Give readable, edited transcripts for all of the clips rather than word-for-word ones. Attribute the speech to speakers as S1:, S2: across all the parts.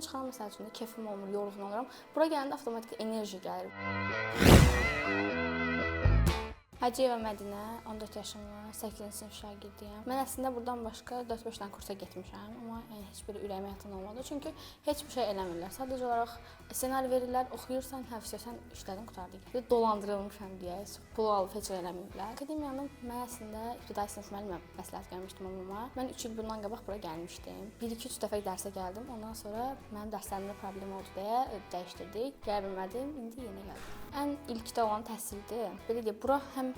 S1: evdən çıxan məsəl üçün də kefim olmur, yorğun oluram. Bura gələndə avtomatik enerji gəlir. Hacıyeva Mədinə, 14 yaşımda, 8-ci sinif şagirdiyəm. Mən əslində buradan başqa 4-5 dənə kursa getmişəm, amma heç biri ürəyimə yatan olmadı. Çünki heç bir şey eləmirlər. Sadəcə olaraq ssenari verirlər, oxuyursan, sən işlərin qurtardı. Bir dolandırılmışam deyə, pul alıb heç eləməyiblər. Akademiyanın mən əslində ibtidai sinif müəllimə məsləhət gəlmişdim amma. Mən 3 il bundan qabaq bura gəlmişdim. 1-2-3 dəfə dərsə gəldim. Ondan sonra mənim dərslərimdə problem oldu deyə dəyişdirdik. Gələ bilmədim, indi yenə gəldim. Ən ilkdə olan təhsildir. Belə deyək, bura həm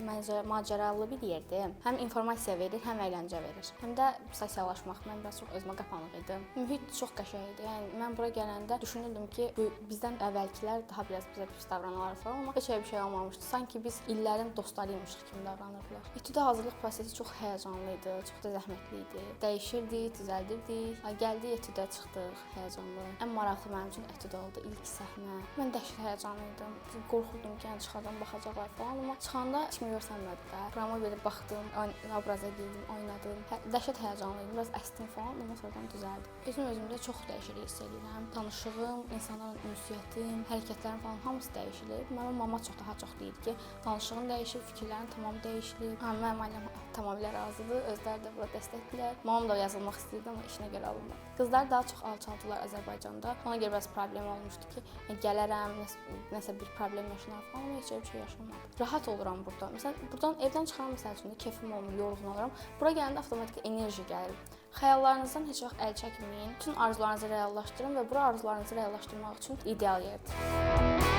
S1: macəralı bir yerdir. Həm informasiya verir, həm əyləncə verir. Həm də sosiallaşmaq. Mən biraz çox özümə qapanıq idim. Mühit çox qəşəng idi. Yəni mən bura gələndə düşünürdüm ki, bizdən əvvəlkilər daha biraz bizə pis davranırlar falan, amma heç bir şey olmamışdı. Sanki biz illərin dostlarıymışıq kimi davranırdılar. İTÜ-də hazırlıq prosesi çox həyəcanlı idi, çox da zəhmətli idi. Dəyişirdik, düzəldirdik. Gəldik İTÜ-də çıxdıq, həyəcanlı. Ən maraqlı mənim üçün İTÜ-də oldu ilk səhnə. Mən dəhşət həyəcanlı idim. Qorxurdum ki, yəni çıxacam, baxacaqlar falan, amma çıxanda kimi görsənmədi də. Programa belə baxdım, obraza girdim, oynadım. Dəhşət həyəcanlı idim, biraz əsdim falan, ondan sonradan düzəldim. Özümdə çox dəyişiklik hiss edirəm. Tanışlığım, insanlarla ünsiyyətim, hərəkətlərim falan hamısı dəyişilib. Mənim mama daha çox deyir ki, tanışlığın dəyişib, fikirlərin tamam dəyişilib. Mənim ailəm tamamilə razıdır, özləri də bura dəstəkdilər. Mamam da yazılmaq istəyirdi, amma işinə görə alınmadı. Qızlar daha çox alçaldılar Azərbaycanda. Ona görə biraz problem olmuşdu ki, gələrəm, nəsə bir problem yaşanar falan, amma heç bir şey yaşamadım. Rahat oluram burada. Məsələn, buradan evdən çıxan məsəl üçün də kefim olmur, yorğun oluram. Bura gələndə avtomatik enerji gəlir. Xəyallarınızdan heç vaxt əl çəkməyin. Bütün arzularınızı reallaşdırın və bura arzularınızı reallaşdırmaq üçün ideal yerdir.